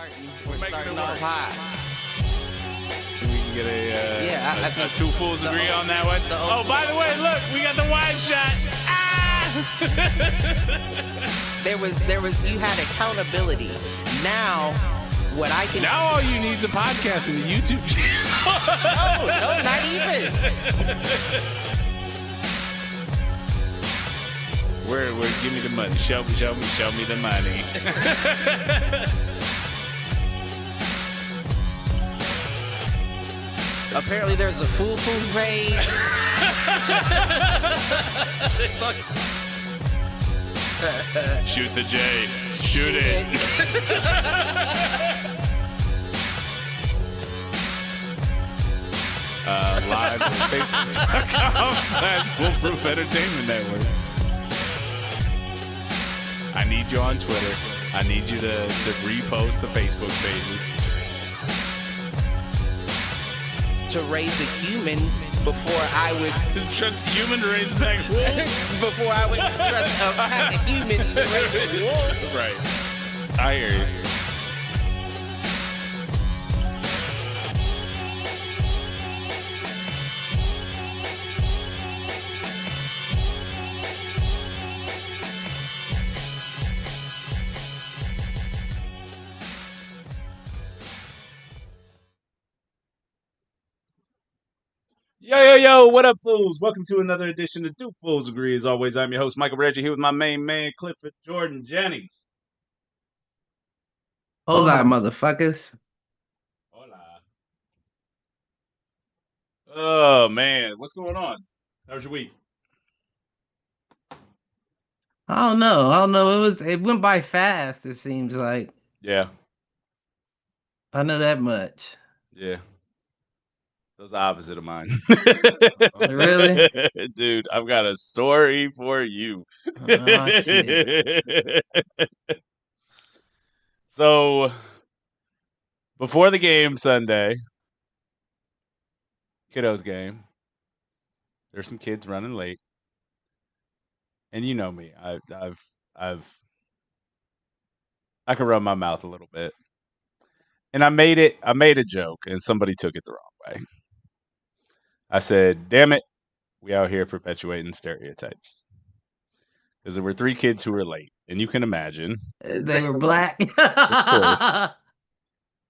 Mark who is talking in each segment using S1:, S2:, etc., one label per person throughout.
S1: We're starting off high.
S2: We can get
S1: I think
S2: two fools agree on that one. Oh, by the way, look, we got the wide shot.
S1: There was you had accountability. Now what I can
S2: Now all you need is a podcast and a YouTube channel.
S1: No, not even.
S2: Where give me the money. Show me the money.
S1: Apparently there's a Foolproof page.
S2: Shoot the J. Shoot it. Live on Facebook.com/Foolproof Entertainment Network. I need you on Twitter. I need you to repost the Facebook pages.
S1: To raise a human before I would
S2: Trust a human to raise back wolves.
S1: before I would trust a pack of humans to raise wolves.
S2: Right. I hear you. Yo, what up, fools? Welcome to another edition of Two Fools Agree. As always, I'm your host, Michael Reggie, here with my main man, Clifford Jordan Jennings.
S1: Hold on, motherfuckers.
S2: Hola. Oh, man. What's going on? How was your week?
S1: I don't know. It went by fast, it seems like.
S2: Yeah.
S1: I know that much.
S2: Yeah. That's the opposite of mine.
S1: Really?
S2: Dude, I've got a story for you.
S1: Oh, shit.
S2: So, before the game Sunday, kiddos game, there's some kids running late. And you know me, I can run my mouth a little bit. And I made a joke, and somebody took it the wrong way. I said, damn it, we out here perpetuating stereotypes. Because there were 3 kids who were late, and you can imagine.
S1: They were black.
S2: Of course.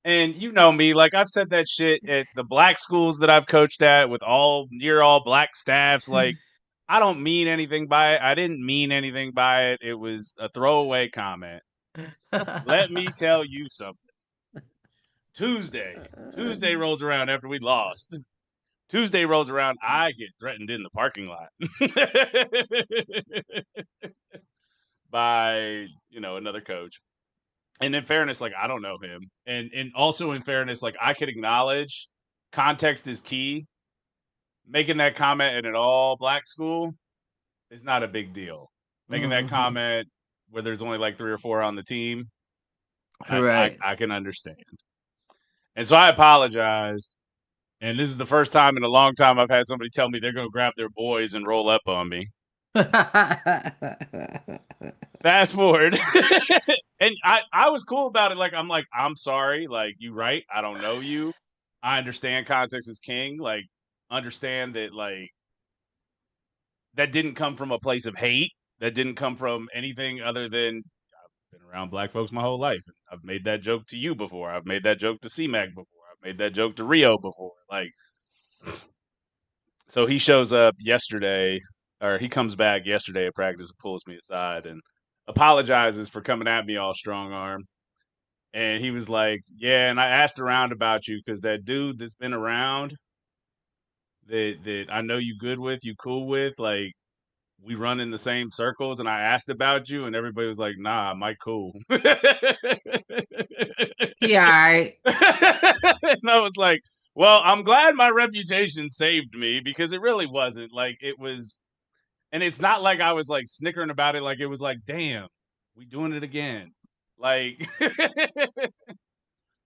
S2: And you know me, like I've said that shit at the black schools that I've coached at with near all black staffs. Like, I don't mean anything by it. I didn't mean anything by it. It was a throwaway comment. Let me tell you something. Tuesday rolls around after we lost. Tuesday rolls around, I get threatened in the parking lot by, another coach. And in fairness, like, I don't know him. And also in fairness, like, I could acknowledge context is key. Making that comment at an all-black school is not a big deal. Making that comment where there's only like 3 or 4 on the team,
S1: Right.
S2: I can understand. And so I apologized. And this is the first time in a long time I've had somebody tell me they're going to grab their boys and roll up on me. Fast forward. And I was cool about it. Like, I'm sorry. Like, you right. I don't know you. I understand context is king. Like, understand that, like, that didn't come from a place of hate. That didn't come from anything other than I've been around black folks my whole life. I've made that joke to you before. I've made that joke to C-Mac before. Made that joke to Rio before. Like, so he shows up yesterday, or he comes back yesterday at practice and pulls me aside and apologizes for coming at me all strong arm. And he was like, yeah, and I asked around about you because that dude that's been around that I know you good with, you cool with, like, we run in the same circles, and I asked about you, and everybody was like, nah, Mike cool.
S1: Yeah, all right.
S2: And I was like, well, I'm glad my reputation saved me because it really wasn't. Like, it was, and it's not like I was, like, snickering about it. Like, it was like, damn, we doing it again. Like,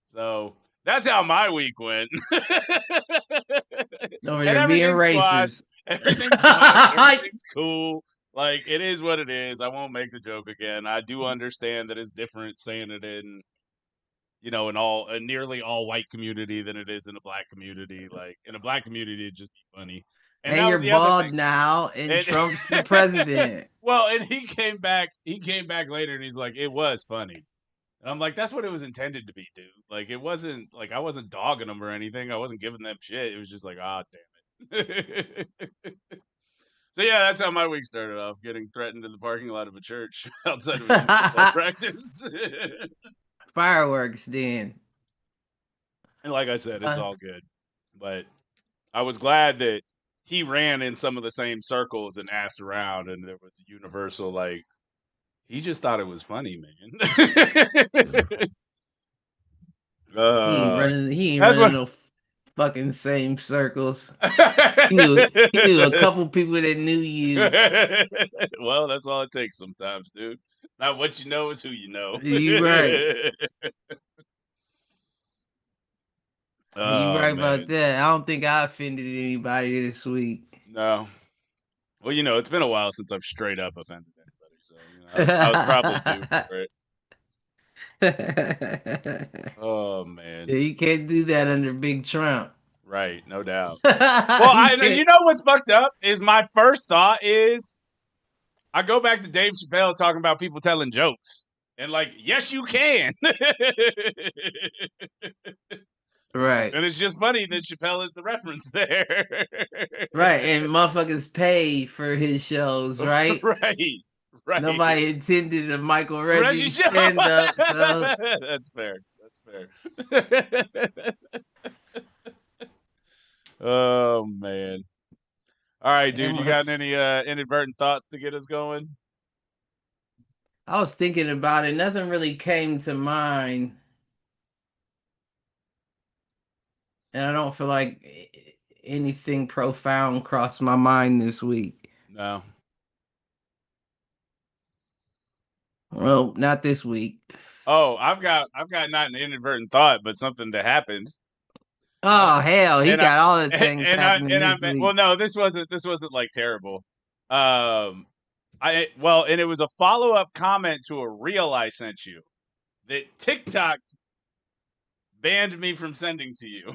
S2: so that's how my week went.
S1: Over there being racist.
S2: Everything's fine. Everything's cool. Like, it is what it is. I won't make the joke again. I do understand that it's different saying it in, in nearly all white community than it is in a black community. Like in a black community, it'd just be funny. And
S3: And
S2: that
S3: you're
S2: was the other thing.
S3: bald now, and
S2: And
S3: Trump's the president.
S2: well, and he came back later and he's like, it was funny. And I'm like, that's what it was intended to be, dude. Like it wasn't like I wasn't dogging them or anything. I wasn't giving them shit. It was just like, ah, damn it. So yeah, that's how my week started off, getting threatened in the parking lot of a church outside of a youth football practice.
S3: Fireworks then.
S2: And like I said, it's all good. But I was glad that he ran in some of the same circles and asked around, and there was a universal, like, he just thought it was funny, man.
S3: He ain't running no fucking same circles. He knew a couple people that knew you.
S2: Well, that's all it takes sometimes, dude. It's not what you know, it's who you know.
S3: You right. You right about that. I don't think I offended anybody this week.
S2: No. Well, it's been a while since I've straight up offended anybody, so I was probably due for it. Oh man.
S3: Yeah, you can't do that under Big Trump.
S2: Right, no doubt. Well, you know what's fucked up is my first thought is I go back to Dave Chappelle talking about people telling jokes. And like, yes, you can.
S3: Right.
S2: And it's just funny that Chappelle is the reference there.
S3: Right, and motherfuckers pay for his shows, right?
S2: Right.
S3: Nobody intended a Michael Reggie stand-up. So.
S2: That's fair. Oh, man. All right, dude, you got any inadvertent thoughts to get us going?
S3: I was thinking about it. Nothing really came to mind. And I don't feel like anything profound crossed my mind this week.
S2: No.
S3: Well, not this week.
S2: Oh, I've got not an inadvertent thought, but something that happened.
S3: Oh hell, he got all the things happening this week.
S2: Well, no, this wasn't like terrible. And it was a follow-up comment to a reel I sent you that TikTok banned me from sending to you.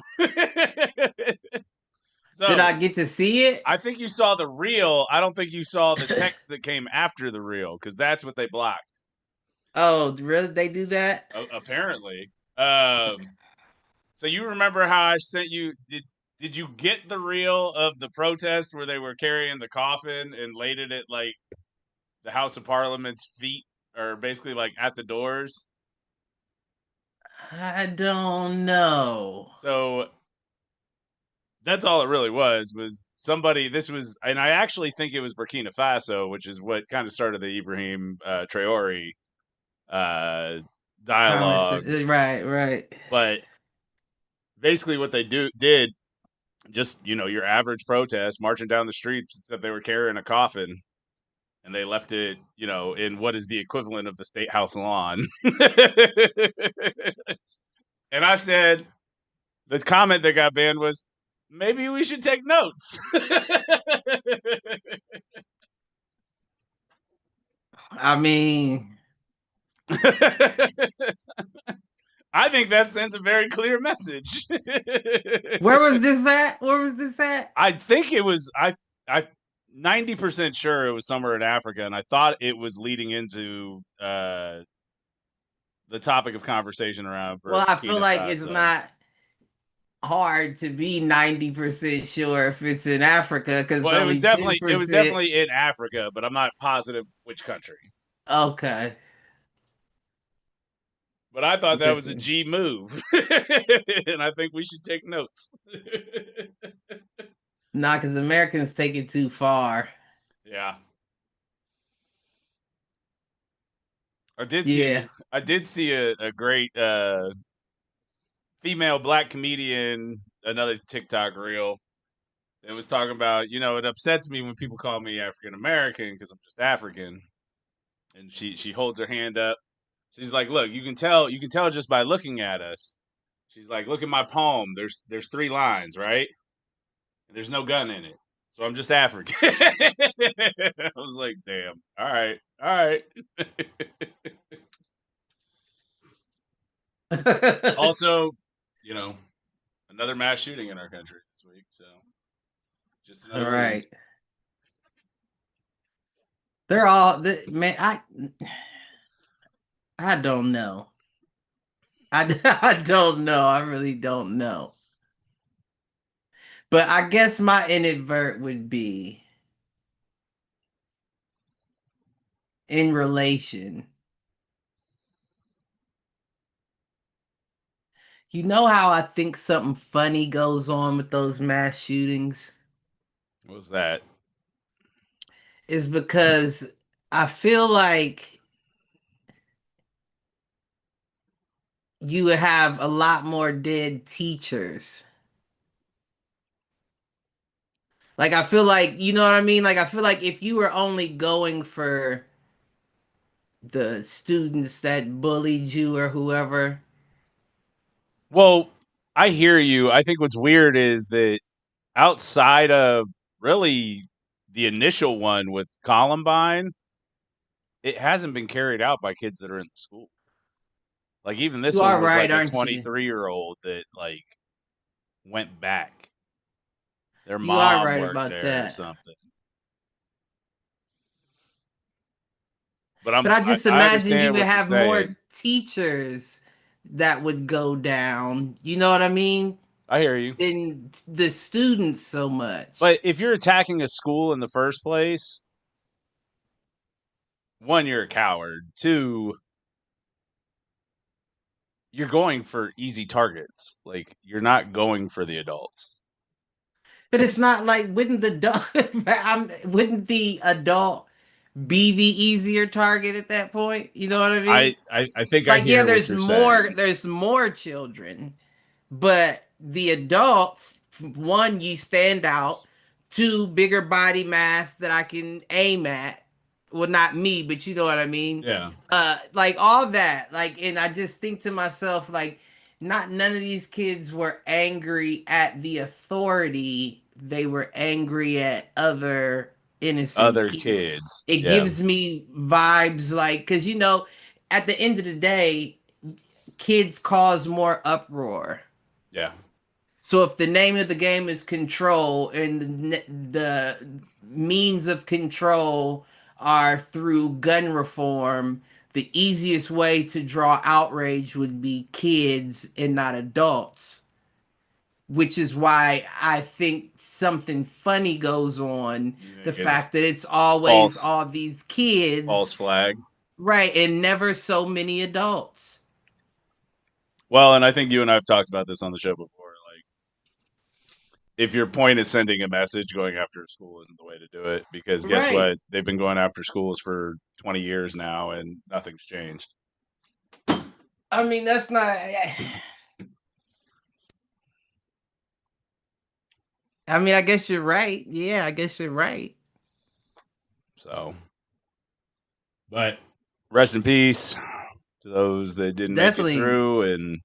S2: So,
S3: did I get to see it?
S2: I think you saw the reel. I don't think you saw the text that came after the reel because that's what they blocked.
S3: Oh, really? They do that?
S2: Apparently. So you remember how I sent you? Did you get the reel of the protest where they were carrying the coffin and laid it at like the House of Parliament's feet, or basically like at the doors?
S3: I don't know.
S2: So that's all it really was somebody. And I actually think it was Burkina Faso, which is what kind of started the Ibrahim Traore dialogue.
S3: Right.
S2: But basically what they did, just, your average protest, marching down the streets, except they were carrying a coffin. And they left it, in what is the equivalent of the State House lawn. And I said, the comment that got banned was, maybe we should take notes.
S3: I mean,
S2: I think that sends a very clear message.
S3: Where was this at?
S2: I think it was, I 90% sure it was somewhere in Africa, and I thought it was leading into the topic of conversation around.
S3: Well, I feel like it's not hard to be 90% sure if it's in Africa, because
S2: it was definitely in Africa, but I'm not positive which country.
S3: Okay.
S2: But I thought that was a G move, and I think we should take notes.
S3: Nah, because Americans take it too far.
S2: Yeah. I did see a great female black comedian, another TikTok reel. It was talking about, it upsets me when people call me African American because I'm just African. And she holds her hand up. She's like, look, you can tell just by looking at us. She's like, look at my poem. There's 3 lines, right? And there's no gun in it. So I'm just African. I was like, damn. All right. Also, you know, another mass shooting in our country this week. So just
S3: All
S2: another week.
S3: right. They're all man. I don't know. I don't know. I really don't know. But I guess my inadvert would be in relation. You know how I think something funny goes on with those mass shootings?
S2: What was that?
S3: Is because I feel like you would have a lot more dead teachers. Like I feel like, you know what I mean? Like I feel like if you were only going for the students that bullied you or whoever.
S2: Well, I hear you. I think what's weird is that outside of really the initial one with Columbine, it hasn't been carried out by kids that are in the school. Like even this
S3: You
S2: one
S3: are
S2: was
S3: right,
S2: like a
S3: aren't you?
S2: 23-year-old that like went back. Their
S3: You are
S2: mom
S3: right
S2: worked
S3: about
S2: there or
S3: that.
S2: something. But
S3: But I just
S2: I
S3: imagine you
S2: understand
S3: would
S2: what you're
S3: have
S2: saying.
S3: more teachers that would go down. You know what I mean?
S2: I hear you.
S3: Than the students so much.
S2: But if you're attacking a school in the first place, one, you're a coward. Two, you're going for easy targets. Like you're not going for the adults.
S3: But it's not like wouldn't the adult be the easier target at that point? You know what I mean?
S2: I think I
S3: Like yeah,
S2: hear what you're saying.
S3: there's more children, but the adults, one, you stand out, two, bigger body mass that I can aim at. Well, not me, but you know what I mean.
S2: Yeah.
S3: Like all that, like, and I just think to myself, like, not none of these kids were angry at the authority; they were angry at other innocent
S2: Other
S3: kids.
S2: kids.
S3: It
S2: Yeah.
S3: gives me vibes like, because you know, at the end of the day, kids cause more uproar.
S2: Yeah.
S3: So if the name of the game is control and the means of control are through gun reform, the easiest way to draw outrage would be kids and not adults. Which is why I think something funny goes on.
S2: You
S3: The
S2: think it's
S3: fact that it's always
S2: false
S3: all these kids,
S2: flag?
S3: right, and never so many adults.
S2: Well, and I think you and I have talked about this on the show before. Like, if your point is sending a message, going after a school isn't the way to do it. Because guess
S3: Right.
S2: what? They've been going after schools for 20 years now, and nothing's changed.
S3: I mean, that's not. I mean, I guess you're right. Yeah, I guess you're right.
S2: So, but rest in peace to those that didn't make it
S3: Definitely.
S2: through, and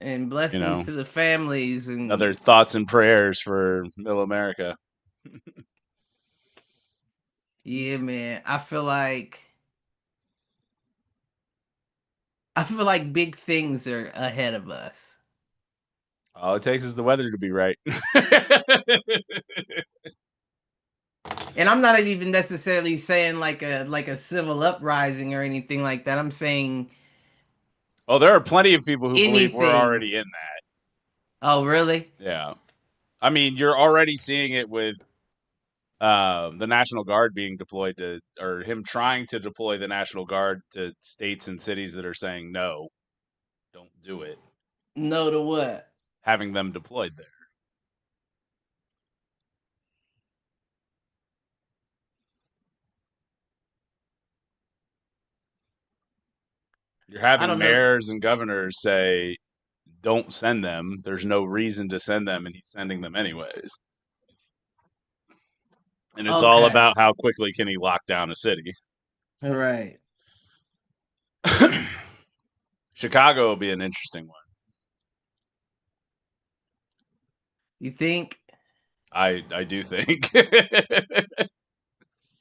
S3: And
S2: you
S3: blessings
S2: know,
S3: to the families
S2: another
S3: and
S2: thoughts and prayers for middle America.
S3: yeah, man. I feel like big things are ahead of us.
S2: All it takes is the weather to be right.
S3: And I'm not even necessarily saying like a civil uprising or anything like that. I'm saying
S2: Oh, there are plenty of people who believe we're
S3: anything.
S2: already in that.
S3: Oh, really?
S2: Yeah. I mean, you're already seeing it with the National Guard being deployed to, or him trying to deploy the National Guard to states and cities that are saying no, don't do it,
S3: No to what?
S2: having them deployed there. You're
S3: I
S2: having
S3: don't know.
S2: mayors and governors say, don't send them. There's no reason to send them, and he's sending them anyways. And it's all
S3: Okay.
S2: about how quickly can he lock down a city.
S3: All right.
S2: Chicago will be an interesting one.
S3: You think?
S2: I do think.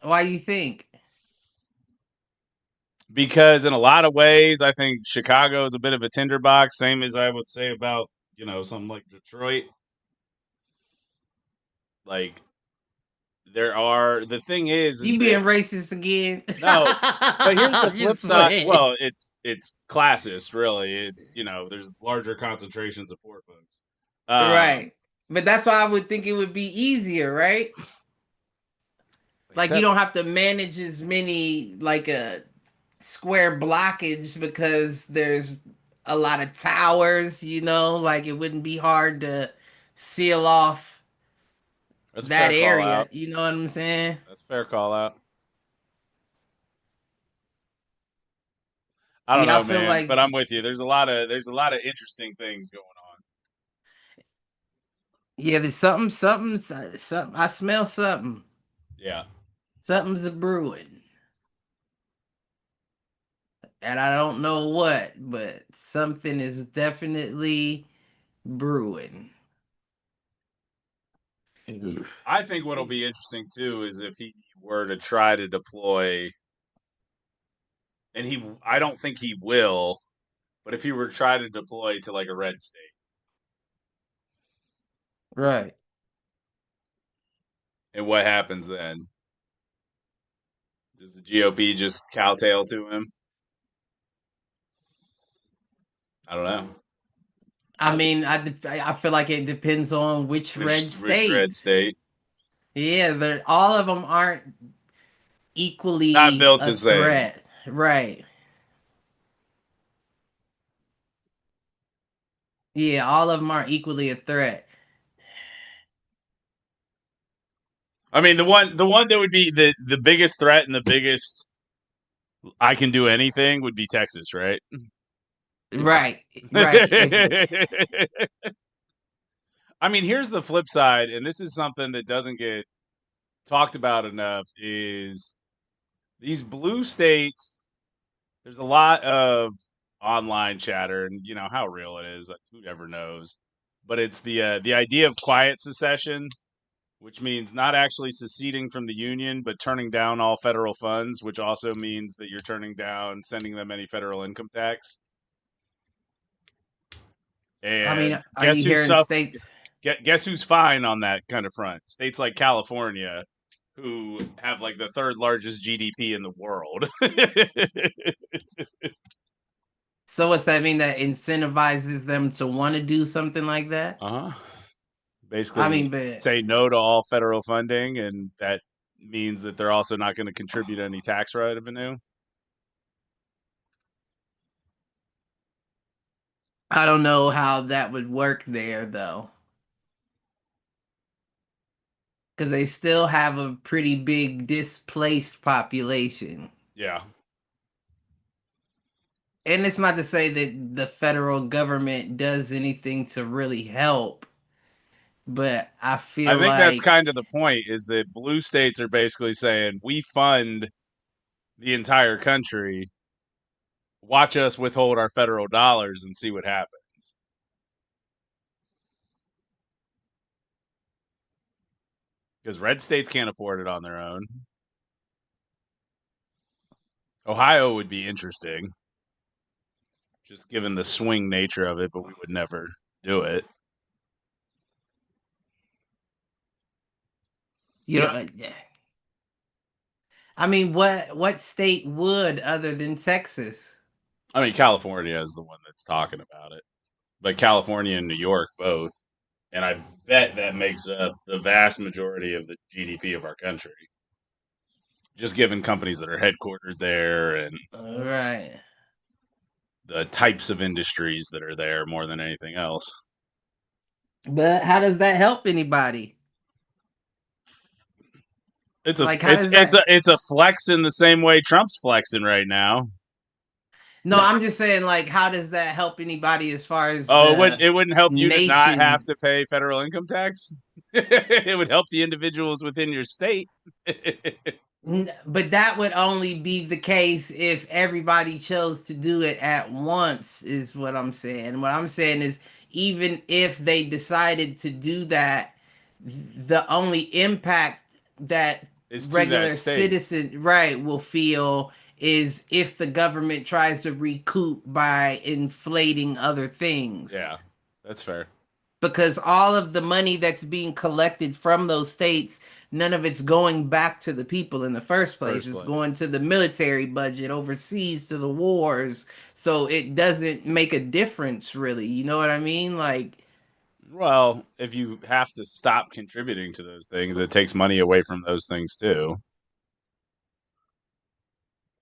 S3: Why you think?
S2: Because in a lot of ways, I think Chicago is a bit of a tinderbox, same as I would say about, something like Detroit. Like, the thing is
S3: You
S2: that,
S3: being racist again?
S2: no, but here's the
S3: I'm
S2: flip
S3: just
S2: side.
S3: playing.
S2: Well, it's classist, really. It's, there's larger concentrations of poor folks.
S3: Right. But that's why I would think it would be easier, right? Like you
S2: Except,
S3: don't have to manage as many like a square blockage because there's a lot of towers, like it wouldn't be hard to seal off
S2: that's a
S3: that
S2: fair call
S3: area,
S2: out.
S3: you know what I'm saying?
S2: That's a fair call out. I don't
S3: Yeah, I
S2: know,
S3: feel
S2: man,
S3: like
S2: but I'm with you. There's a lot of interesting things going on.
S3: yeah, there's something I smell something.
S2: Yeah.
S3: Something's a brewing. And I don't know what, but something is definitely brewing.
S2: I think what'll be interesting too is if he were to try to deploy, and I don't think he will, but if he were to try to deploy to like a red state,
S3: Right.
S2: and what happens then? Does the GOP just cowtail to him? I don't know.
S3: I mean, I feel like it depends on which red
S2: Which red
S3: states.
S2: state?
S3: Yeah, all of them aren't
S2: Not
S3: equally
S2: built
S3: a
S2: the same.
S3: threat. Right. Yeah, all of them aren't equally a threat.
S2: I mean, the one that would be the biggest threat and the biggest I can do anything would be Texas, right?
S3: Right. Right.
S2: I mean, here's the flip side, and this is something that doesn't get talked about enough is these blue states. There's a lot of online chatter, and how real it is, who ever knows. But it's the idea of quiet secession, which means not actually seceding from the union, but turning down all federal funds, which also means that you're turning down sending them any federal income tax.
S3: I mean,
S2: And
S3: are you hearing states?
S2: guess who's fine on that kind of front? States like California, who have like the third largest GDP in the world.
S3: So what's that mean that incentivizes them to want to do something like that?
S2: Uh-huh.
S3: I
S2: Basically
S3: mean, but
S2: say no to all federal funding, and that means that they're also not going to contribute any tax revenue.
S3: I don't know how that would work there though. Because they still have a pretty big displaced population.
S2: Yeah.
S3: And it's not to say that the federal government does anything to really help, but I
S2: I
S3: feel
S2: think that's
S3: like,
S2: kind of the point is that blue states are basically saying we fund the entire country. Watch us withhold our federal dollars and see what happens. Because red states can't afford it on their own. Ohio would be interesting, just given the swing nature of it, but we would never do it.
S3: you know, I mean, what state would other than Texas?
S2: I mean, California is the one that's talking about it, but California and New York both. And I bet that makes up the vast majority of the GDP of our country, just given companies that are headquartered there and
S3: All right.
S2: the types of industries that are there more than anything else.
S3: But how does that help anybody?
S2: It's a
S3: Like, how
S2: it's
S3: does
S2: it's
S3: that?
S2: a it's a flex in the same way Trump's flexing right now.
S3: No, I'm just saying, like, how does that help anybody as far as
S2: Oh,
S3: the
S2: it wouldn't help you to not have
S3: nation?
S2: to pay federal income tax. It would help the individuals within your state.
S3: But that would only be the case if everybody chose to do it at once, is what I'm saying. What I'm saying is, even if they decided to do that, the only impact that
S2: Is to that
S3: regular
S2: state.
S3: citizen, right, will feel is if the government tries to recoup by inflating other things.
S2: Yeah, that's fair.
S3: Because all of the money that's being collected from those states, none of it's going back to the people in the first place. It's going to the military budget overseas, to the wars. So it doesn't make a difference, really. You know what I mean? Like,
S2: Well, if you have to stop contributing to those things, it takes money away from those things too.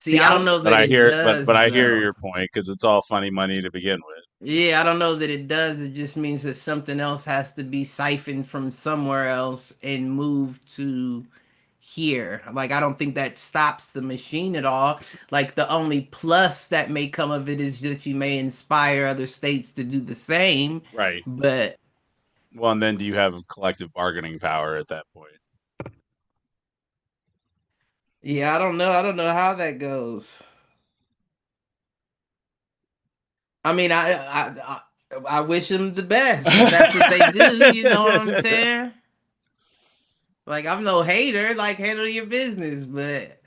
S3: see, I don't know
S2: But
S3: that
S2: I
S3: it
S2: hear, but
S3: does,
S2: I hear
S3: though.
S2: your point because it's all funny money to begin with.
S3: Yeah, I don't know that it does. It just means that something else has to be siphoned from somewhere else and moved to here. Like, I don't think that stops the machine at all. Like, the only plus that may come of it is that you may inspire other states to do the same.
S2: Right.
S3: But
S2: Well, and then do you have collective bargaining power at that point?
S3: yeah, I don't know. I don't know how that goes. I mean, I wish them the best if that's what they do. You know what I'm saying? Like, I'm no hater. Like, handle your business, but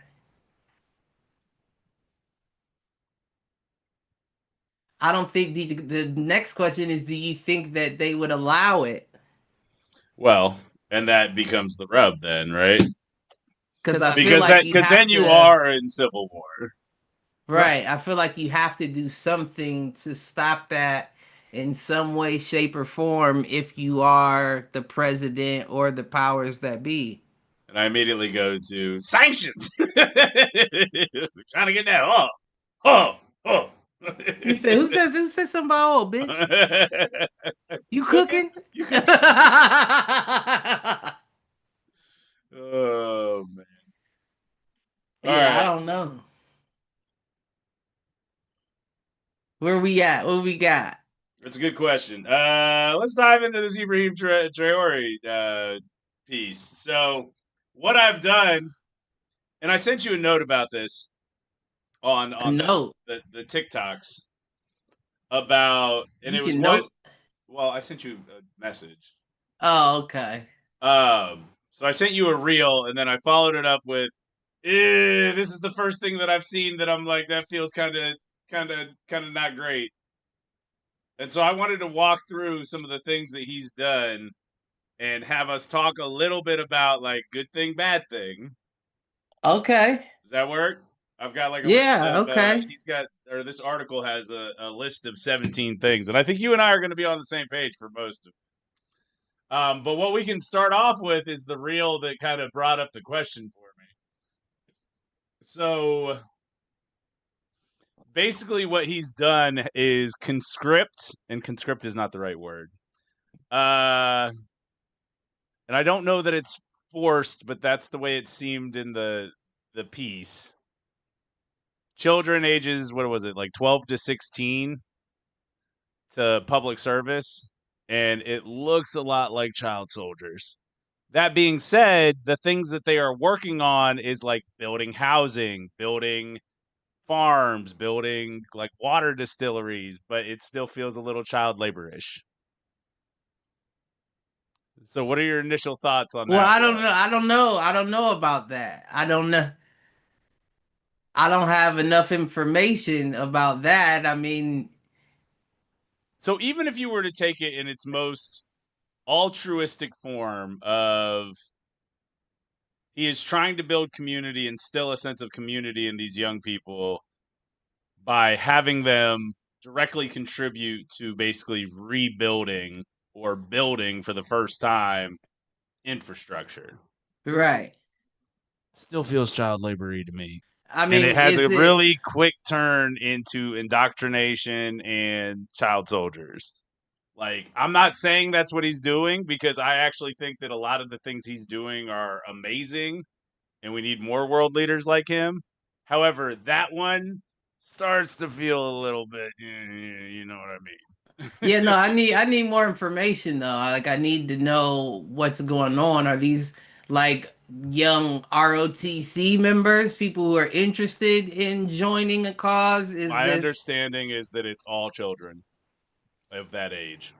S3: I don't think the next question is, do you think that they would allow it?
S2: Well, and that becomes the rub then, right?
S3: Because I feel
S2: Because
S3: like you have
S2: then you
S3: to.
S2: are in civil war.
S3: Right. I feel like you have to do something to stop that in some way, shape, or form if you are the president or the powers that be.
S2: And I immediately go to sanctions. Trying to get that. Oh.
S3: You say, who says something about old bitch? You
S2: Cooking?
S3: cooking?
S2: You cooking?
S3: Yeah,
S2: Oh man. All
S3: I
S2: right.
S3: don't know. Where we at? What we got?
S2: That's a good question. Let's dive into this Ibrahim Traore piece. So, what I've done, and I sent you a note about this on
S3: A note.
S2: the TikToks about, and
S3: You
S2: it was
S3: can
S2: one.
S3: note.
S2: Well, I sent you a message.
S3: Oh, okay.
S2: So I sent you a reel, and then I followed it up with, "This is the first thing that I've seen that I'm like that feels kind of not great." And so I wanted to walk through some of the things that he's done and have us talk a little bit about like good thing, bad thing.
S3: Okay.
S2: Does that work? I've got like a list
S3: Yeah,
S2: of
S3: okay.
S2: this article has a list of 17 things, and I think you and I are going to be on the same page for most of it. But what we can start off with is the reel that kind of brought up the question for me. So basically, what he's done is conscript, and conscript is not the right word. And I don't know that it's forced, but that's the way it seemed in the piece. Children ages, what was it, like 12 to 16 to public service, and it looks a lot like child soldiers. That being said, the things that they are working on is like building housing, building farms, building like water distilleries, but it still feels a little child laborish. So what are your initial thoughts on
S3: Well,
S2: that
S3: I don't
S2: one?
S3: know. I don't know. I don't know about that. I don't know. I don't have enough information about that. I mean,
S2: So even if you were to take it in its most altruistic form of he is trying to build community and still a sense of community in these young people by having them directly contribute to basically rebuilding or building for the first time infrastructure.
S3: right.
S2: Still feels child labory to me.
S3: I
S2: And it
S3: mean,
S2: has a
S3: is it
S2: really quick turn into indoctrination and child soldiers. Like, I'm not saying that's what he's doing because I actually think that a lot of the things he's doing are amazing and we need more world leaders like him. However, that one starts to feel a little bit, you know what I mean?
S3: yeah, no, I need more information though. Like I need to know what's going on. Are these like young ROTC members, people who are interested in joining a cause? Is
S2: My
S3: this
S2: understanding is that it's all children of that age.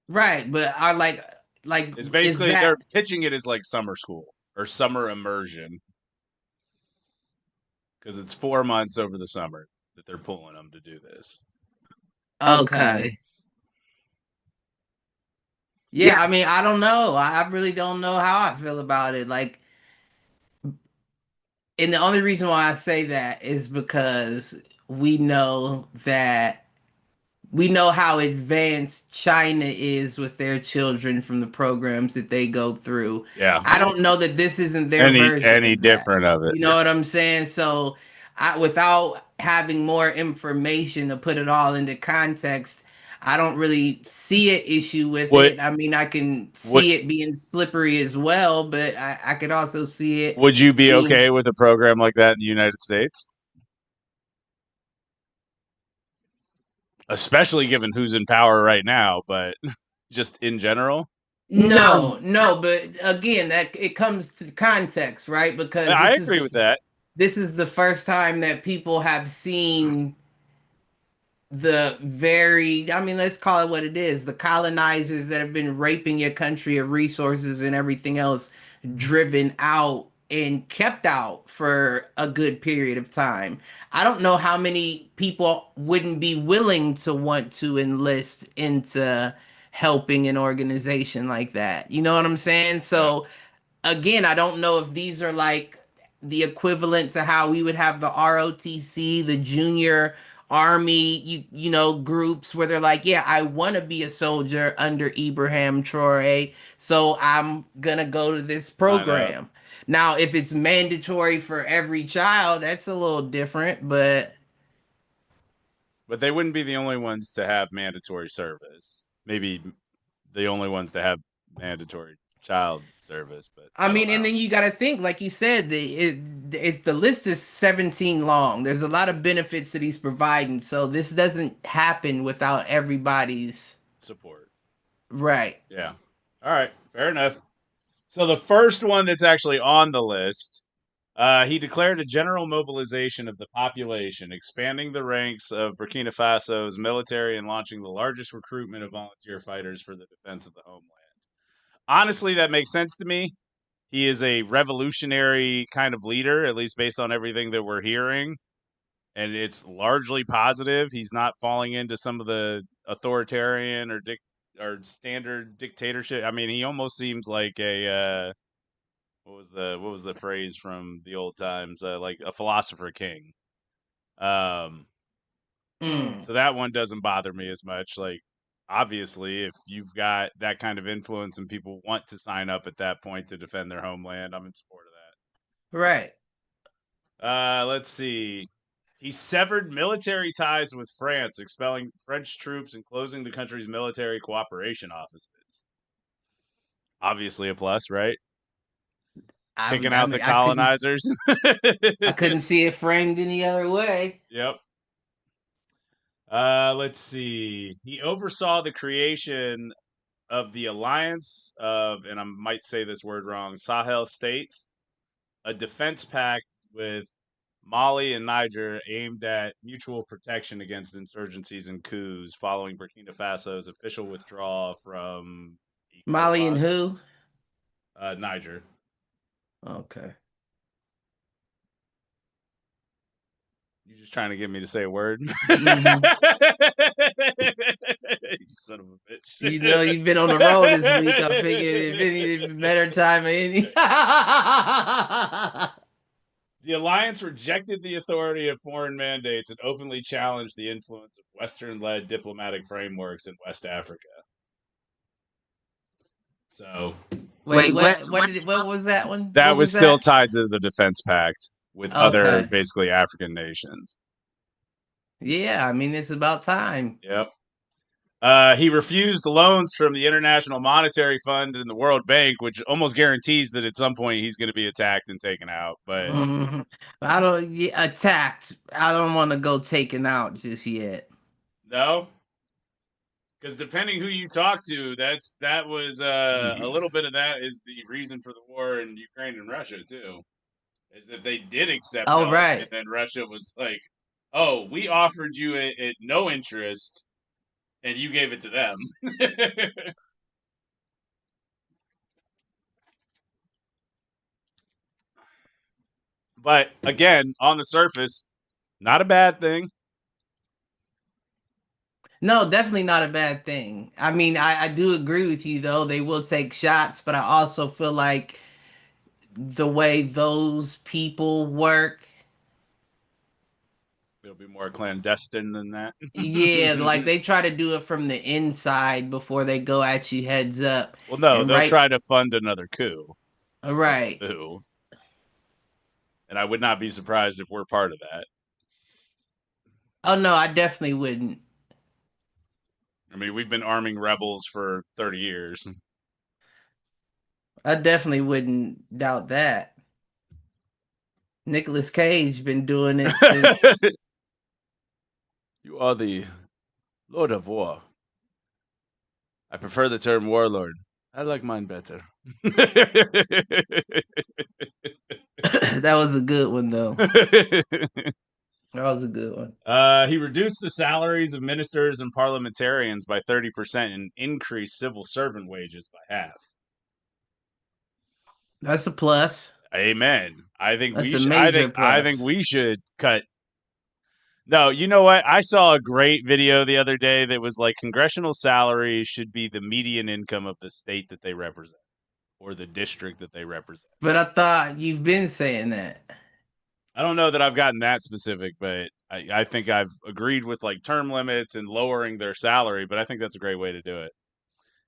S3: right? But are like
S2: It's
S3: is
S2: basically they're
S3: that
S2: pitching it as like summer school or summer immersion. because it's 4 months over the summer that they're pulling them to do this.
S3: Okay. Yeah, I mean, I don't know. I really don't know how I feel about it. Like, and the only reason why I say that is because we know that we know how advanced China is with their children from the programs that they go through.
S2: Yeah.
S3: I don't know that this isn't their
S2: Any
S3: version of that.
S2: different of it.
S3: You know what I'm saying? So, without having more information to put it all into context, I don't really see an issue with
S2: What
S3: it. I mean, I can
S2: what
S3: see it being slippery as well, but I could also see it
S2: would you be
S3: being.
S2: okay with a program like that in the United States? Especially given who's in power right now, but just in general.
S3: No, but again, that it comes to context, right? Because
S2: I agree with that.
S3: this is the first time that people have seen the very, I mean, let's call it what it is, the colonizers that have been raping your country of resources and everything else driven out and kept out for a good period of time. I don't know how many people wouldn't be willing to want to enlist into helping an organization like that. You know what I'm saying?
S2: Yeah.
S3: So again, I don't know if these are like the equivalent to how we would have the ROTC, the junior army, you know, groups where they're like, yeah, I want to be a soldier under Ibrahim Traore, so I'm gonna go to this
S2: Sign up.
S3: program. Now, if it's mandatory for every child, that's a little different, but
S2: they wouldn't be the only ones to have mandatory service. Maybe the only ones to have mandatory child service, but
S3: I
S2: I don't
S3: mean, and
S2: know.
S3: then you got to think, like you said, the list is 17 long. There's a lot of benefits that he's providing, so this doesn't happen without everybody's
S2: Support.
S3: right.
S2: Yeah. All right. Fair enough. So the first one that's actually on the list, he declared a general mobilization of the population, expanding the ranks of Burkina Faso's military and launching the largest recruitment of volunteer fighters for the defense of the homeland. Honestly, that makes sense to me. He is a revolutionary kind of leader, at least based on everything that we're hearing. And it's largely positive. He's not falling into some of the authoritarian or standard dictatorship. I mean, he almost seems like a what was the phrase from the old times? Like a philosopher king. Um,
S3: Mm,
S2: so that one doesn't bother me as much. Like, obviously, if you've got that kind of influence and people want to sign up at that point to defend their homeland, I'm in support of
S3: right.
S2: that. Let's see. He severed military ties with France, expelling French troops and closing the country's military cooperation offices. Obviously, a plus, right? Kicking
S3: I
S2: out the
S3: mean,
S2: colonizers.
S3: I couldn't see it framed any other way.
S2: Yep. Let's see. He oversaw the creation of the alliance of, and I might say this word wrong, Sahel states, a defense pact with Mali and Niger aimed at mutual protection against insurgencies and coups following Burkina Faso's official withdrawal from
S3: Molly and
S2: ECOWAS.
S3: who?
S2: Niger.
S3: Okay.
S2: You just trying to get me to say a word?
S3: Hmm.
S2: You son of a bitch.
S3: You know, you've been on the road this week. I figured if any better time of any.
S2: The alliance rejected the authority of foreign mandates and openly challenged the influence of Western-led diplomatic frameworks in West Africa. So
S3: Wait, what was that one?
S2: that
S3: What
S2: was
S3: was
S2: still
S3: that?
S2: tied to the defense pact with other
S3: Okay.
S2: basically African nations.
S3: Yeah, I mean it's about time.
S2: Yep. He refused loans from the International Monetary Fund and the World Bank, which almost guarantees that at some point he's going to be attacked and taken out. But
S3: I don't attacked. I don't want to go taken out just yet.
S2: no, because depending who you talk to, that was a little bit of that is the reason for the war in Ukraine and Russia too, is that they did accept
S3: Oh
S2: help, and
S3: right.
S2: then Russia was like, "Oh, we offered you it at no interest, and you gave it to them." But again, on the surface, not a bad thing.
S3: No, definitely not a bad thing. I mean, I do agree with you though. They will take shots, but I also feel like the way those people work,
S2: It'll be more clandestine than that.
S3: yeah, like they try to do it from the inside before they go at you heads up.
S2: Well, no,
S3: And
S2: they'll
S3: right,
S2: try to fund another coup.
S3: right.
S2: Who? And I would not be surprised if we're part of that.
S3: Oh no, I definitely wouldn't.
S2: I mean, we've been arming rebels for 30 years.
S3: I definitely wouldn't doubt that. Nicolas Cage been doing it since.
S2: You are the Lord of War. I prefer the term warlord. I like mine better.
S3: That was a good one though. That was a good one.
S2: He reduced the salaries of ministers and parliamentarians by 30% and increased civil servant wages by half.
S3: That's a plus.
S2: Amen. I think
S3: That's
S2: we
S3: a
S2: should.
S3: major
S2: I think
S3: plus.
S2: we should cut. No, you know what? I saw a great video the other day that was like congressional salaries should be the median income of the state that they represent or the district that they represent.
S3: But I thought you've been saying that.
S2: I don't know that I've gotten that specific, but I think I've agreed with like term limits and lowering their salary, but I think that's a great way to do it.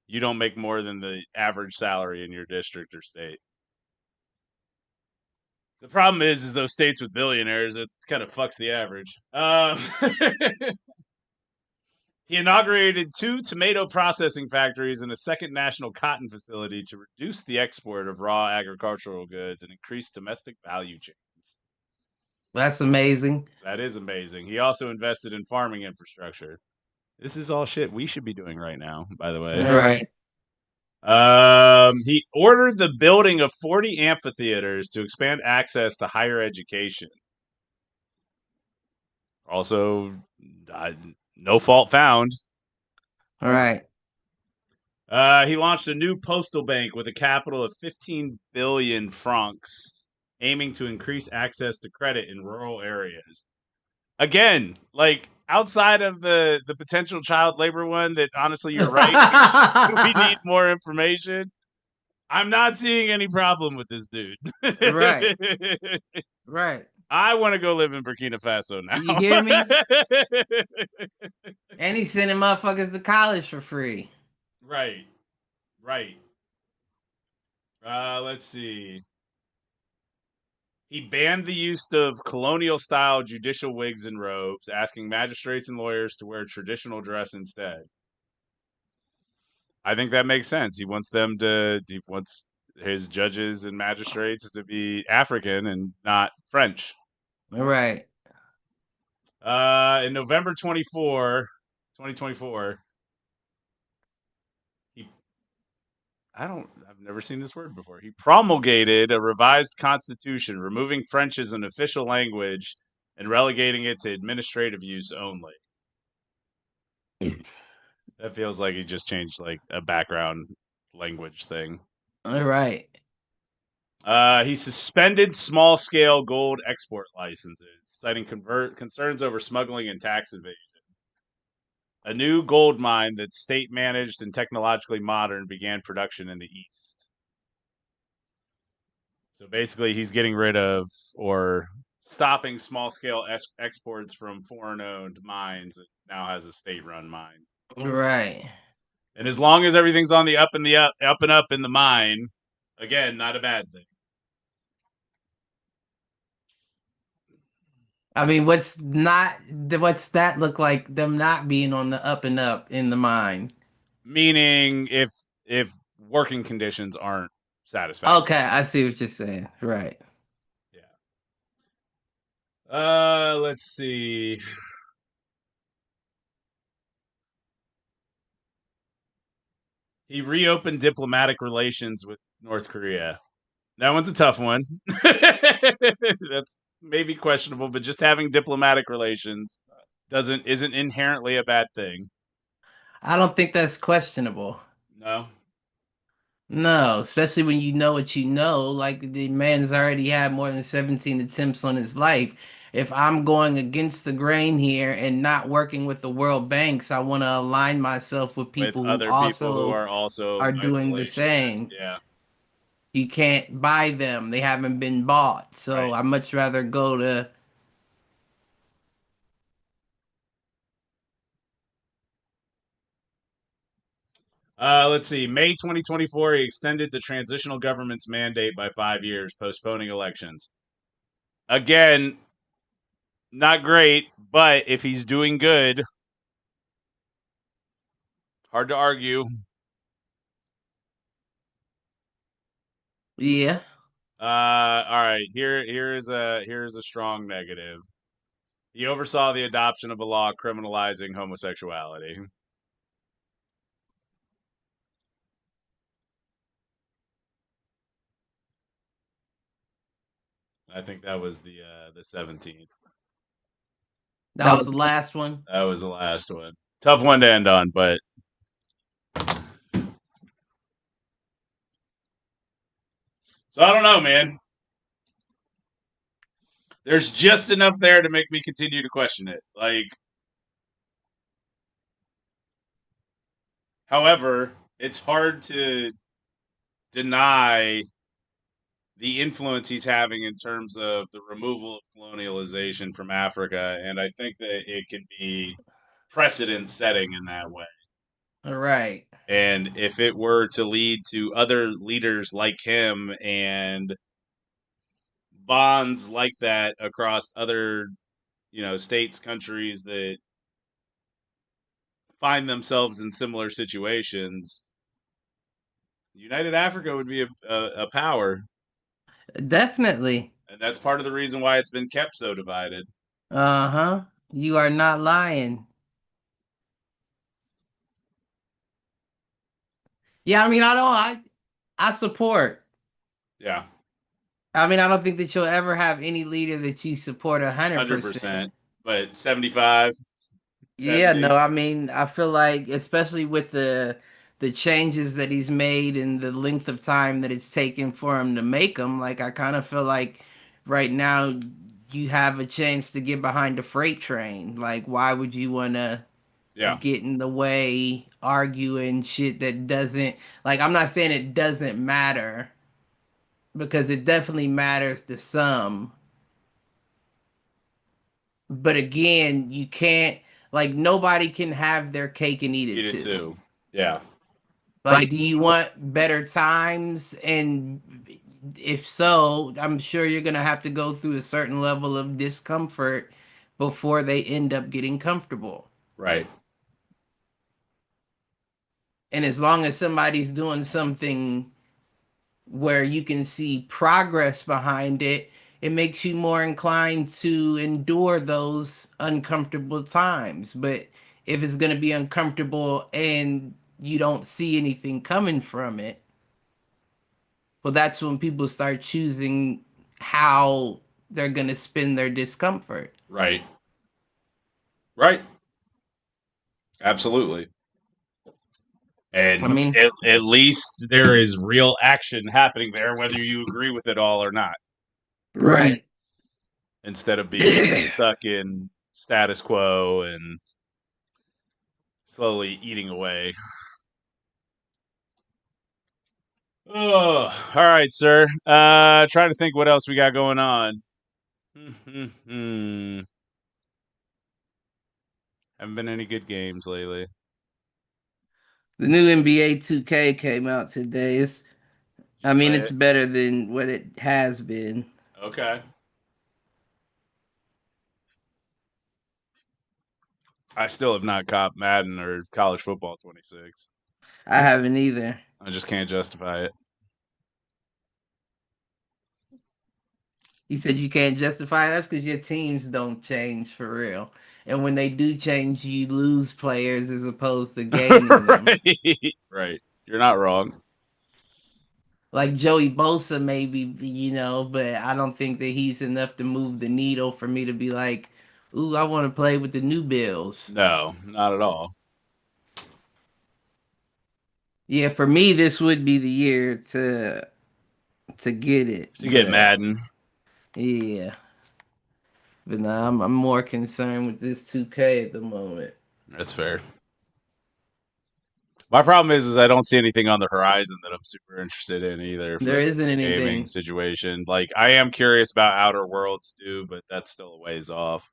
S2: You don't make more than the average salary in your district or state. The problem is those states with billionaires, it kind of fucks the average. He inaugurated 2 tomato processing factories and a second national cotton facility to reduce the export of raw agricultural goods and increase domestic value chains.
S3: That's amazing.
S2: That is amazing. He also invested in farming infrastructure. This is all shit we should be doing right now, by the way.
S3: All right.
S2: He ordered the building of 40 amphitheaters to expand access to higher education. Also, no fault found.
S3: All right.
S2: He launched a new postal bank with a capital of 15 billion francs, aiming to increase access to credit in rural areas. Again, like outside of the potential child labor one, that honestly, you're right. We need more information. I'm not seeing any problem with this dude.
S3: Right. Right.
S2: I want to go live in Burkina Faso now.
S3: You hear me? And he's sending motherfuckers to college for free.
S2: Right. Right. Let's see. He banned the use of colonial-style judicial wigs and robes, asking magistrates and lawyers to wear traditional dress instead. I think that makes sense. He wants his judges and magistrates to be African and not French.
S3: All right.
S2: In November 2024, I've never seen this word before. He promulgated a revised constitution, removing French as an official language and relegating it to administrative use only. That feels like he just changed like a background language thing.
S3: All right.
S2: He suspended small-scale gold export licenses, citing concerns over smuggling and tax evasion. A new gold mine that's state-managed and technologically modern began production in the east. So basically, he's getting rid of or stopping small-scale exports from foreign-owned mines that now has a state-run mine.
S3: Right.
S2: And as long as everything's on the up and up in the mine, again, not a bad thing.
S3: I mean, what's that look like them not being on the up and up in the mine?
S2: Meaning if working conditions aren't satisfactory.
S3: Okay, I see what you're saying. Right.
S2: Yeah. Let's see. He reopened diplomatic relations with North Korea. That one's a tough one. That's maybe questionable, but just having diplomatic relations isn't inherently a bad thing.
S3: I don't think that's questionable.
S2: No.
S3: No, especially when you know what you know. Like the man's already had more than 17 attempts on his life. If I'm going against the grain here and not working with the world banks, I want to align myself with
S2: with
S3: people who
S2: other people who
S3: also
S2: are also
S3: are doing the
S2: isolationists.
S3: same.
S2: Yeah,
S3: You can't buy them. They haven't been bought.
S2: right.
S3: So I much rather go to
S2: Let's see. May 2024, he extended the transitional government's mandate by 5 years, postponing elections. Again, not great, but if he's doing good, hard to argue.
S3: yeah.
S2: All right. Here's a strong negative. He oversaw the adoption of a law criminalizing homosexuality. I think that was the 17th.
S3: That was the last one.
S2: That was the last one. Tough one to end on, but so I don't know, man. There's just enough there to make me continue to question it. Like, however, it's hard to deny the influence he's having in terms of the removal of colonialization from Africa, and I think that it could be precedent setting in that way.
S3: All right.
S2: And if it were to lead to other leaders like him and bonds like that across other, states, countries that find themselves in similar situations, United Africa would be a power.
S3: Definitely.
S2: And that's part of the reason why it's been kept so divided.
S3: Uh-huh. You are not lying. Yeah, I mean, I support.
S2: Yeah,
S3: I mean, I don't think that you'll ever have any leader that you support 100%.
S2: 100%. But 75,
S3: Yeah,
S2: 70.
S3: no, I mean, I feel like especially with the changes that he's made and the length of time that it's taken for him to make them, like I kind of feel like right now you have a chance to get behind the freight train. Like, why would you want to
S2: Yeah,
S3: get in the way arguing shit that doesn't, like, I'm not saying it doesn't matter because it definitely matters to some, but again, you can't, like, nobody can have their cake and eat
S2: eat
S3: it
S2: it
S3: too.
S2: too. Yeah,
S3: Like, do you want better times? And if so, I'm sure you're gonna have to go through a certain level of discomfort before they end up getting comfortable.
S2: right,
S3: And as long as somebody's doing something where you can see progress behind it, it makes you more inclined to endure those uncomfortable times. But if it's going to be uncomfortable and you don't see anything coming from it, well, that's when people start choosing how they're going to spend their discomfort.
S2: right, right. Absolutely.
S3: I
S2: And
S3: mean,
S2: at least there is real action happening there, whether you agree with it all or not,
S3: right.
S2: instead of being stuck in status quo and slowly eating away. Oh, all right, sir. Trying to think what else we got going on. Haven't been any good games lately.
S3: The new NBA 2K came out today.
S2: Did you
S3: I mean,
S2: play
S3: it's
S2: it?
S3: better than what it has been.
S2: Okay. I still have not copped Madden or College Football 26.
S3: I haven't either.
S2: I just can't justify it.
S3: You said you can't justify that's because your teams don't change for real. And when they do change, you lose players as opposed to gaining them.
S2: Right. Right. You're not wrong.
S3: Like Joey Bosa, maybe, but I don't think that he's enough to move the needle for me to be like, ooh, I want to play with the new Bills.
S2: No, not at all.
S3: Yeah, for me, this would be the year to get it.
S2: To get
S3: But
S2: Madden.
S3: yeah, but nah, I'm more concerned with this 2K at the moment.
S2: That's fair. My problem is I don't see anything on the horizon that I'm super interested in either for
S3: There isn't
S2: this gaming
S3: anything.
S2: situation. Like I am curious about Outer Worlds too, but that's still a ways off.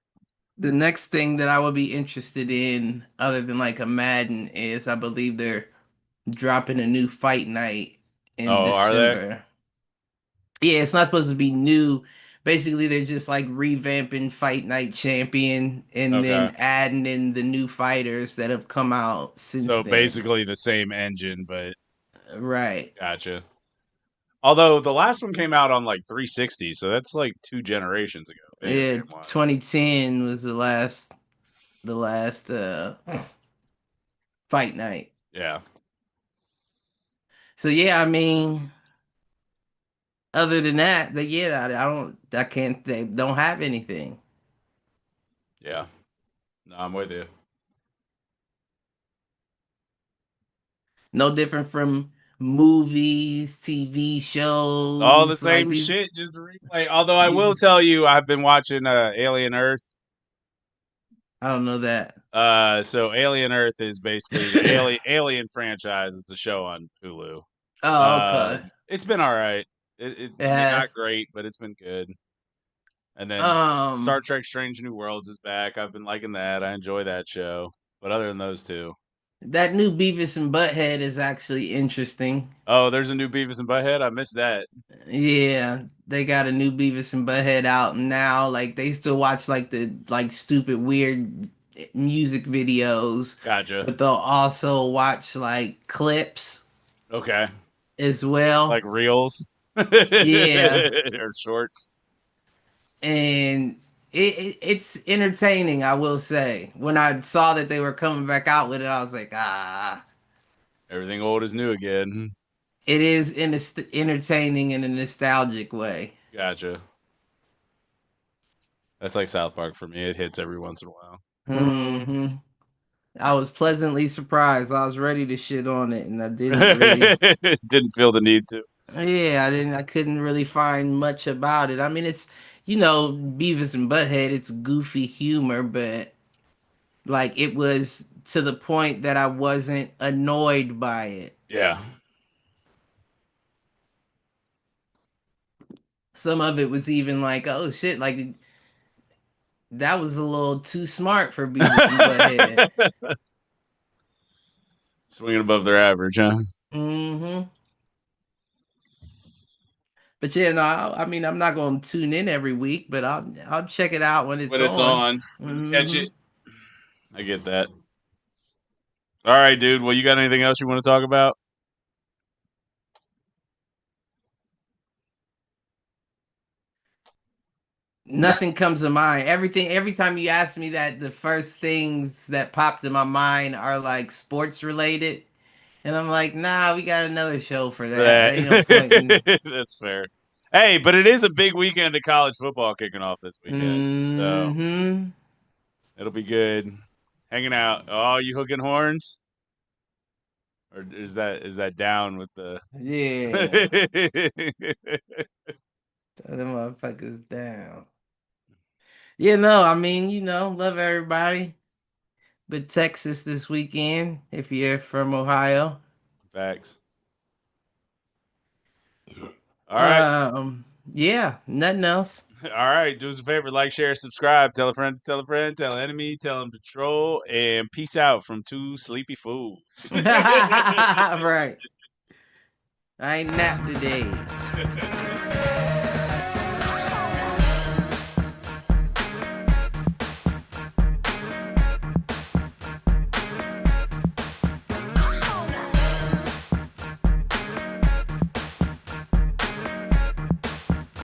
S3: The next thing that I would be interested in, other than like a Madden, is I believe they're dropping a new fight night in
S2: Oh, are they?
S3: December. Yeah, it's not supposed to be new. Basically, they're just like revamping Fight Night Champion and
S2: Okay.
S3: then adding in the new fighters that have come out since
S2: So
S3: then.
S2: basically the same engine, but
S3: Right.
S2: gotcha. Although the last one came out on like 360, so that's like 2 generations ago, video
S3: Yeah,
S2: game wise.
S3: 2010 was the last Fight Night.
S2: Yeah.
S3: So yeah, I mean, other than that, I can't, they don't have anything.
S2: Yeah. No, I'm with you.
S3: No different from movies, TV
S2: It's all the
S3: shows, like
S2: same
S3: these.
S2: shit, just a replay. Although I will
S3: These
S2: tell you, I've been watching Alien Earth.
S3: I don't know that.
S2: So Alien Earth is basically the Alien franchise. It's a show on Hulu.
S3: Oh, okay.
S2: It's been all right.
S3: It
S2: I mean, not
S3: has.
S2: great, but it's been good. And then Star
S3: Um,
S2: Trek: Strange New Worlds is back. I've been liking that. I enjoy that show. But other than those two,
S3: that new Beavis and Butthead is actually interesting.
S2: oh, there's a new Beavis and Butthead. I missed that.
S3: Yeah, they got a new Beavis and Butthead out now. Like they still watch like the like stupid weird music videos,
S2: Gotcha.
S3: but they'll also watch like clips
S2: Okay,
S3: as
S2: like
S3: well.
S2: reels
S3: Yeah,
S2: or shorts.
S3: and it's entertaining, I will say. When I saw that they were coming back out with it, I was like, ah.
S2: Everything old is new again.
S3: It is entertaining in a nostalgic way.
S2: Gotcha. That's like South Park for me. It hits every once in a while.
S3: Hmm. I was pleasantly surprised. I was ready to shit on it, and I didn't really.
S2: Didn't feel the need to.
S3: Yeah, I didn't. I couldn't really find much about it. I mean, it's Beavis and Butthead. It's goofy humor, but like it was to the point that I wasn't annoyed by it.
S2: Yeah.
S3: Some of it was even like, oh shit, like that was a little too smart for Beavis and Butthead.
S2: Swinging above their average, huh?
S3: Hmm. But yeah, no, I mean, I'm not going to tune in every week, but I'll check it out when it's
S2: When it's
S3: on.
S2: on, when you catch
S3: Hmm.
S2: it. I get that. All right, dude. Well, you got anything else you want to talk about?
S3: Nothing comes to mind. Every time you ask me that, the first things that popped in my mind are like sports related, and I'm like, nah, we got another show for
S2: For
S3: that. Ain't no point in.
S2: that. That's fair. Hey, but it is a big weekend of college football kicking off this weekend. So
S3: Hmm.
S2: it'll be good. Hanging out. Oh, you hooking horns? Or is that down with the
S3: Yeah, tell them motherfuckers down. Yeah, no, I mean, love everybody. But Texas this weekend, if you're from Ohio.
S2: facts? All right.
S3: Yeah, nothing else.
S2: All right. Do us a favor, like, share, subscribe. Tell a friend, tell a friend, tell an enemy, tell them to troll, and peace out from two sleepy fools.
S3: Right. I ain't napped today.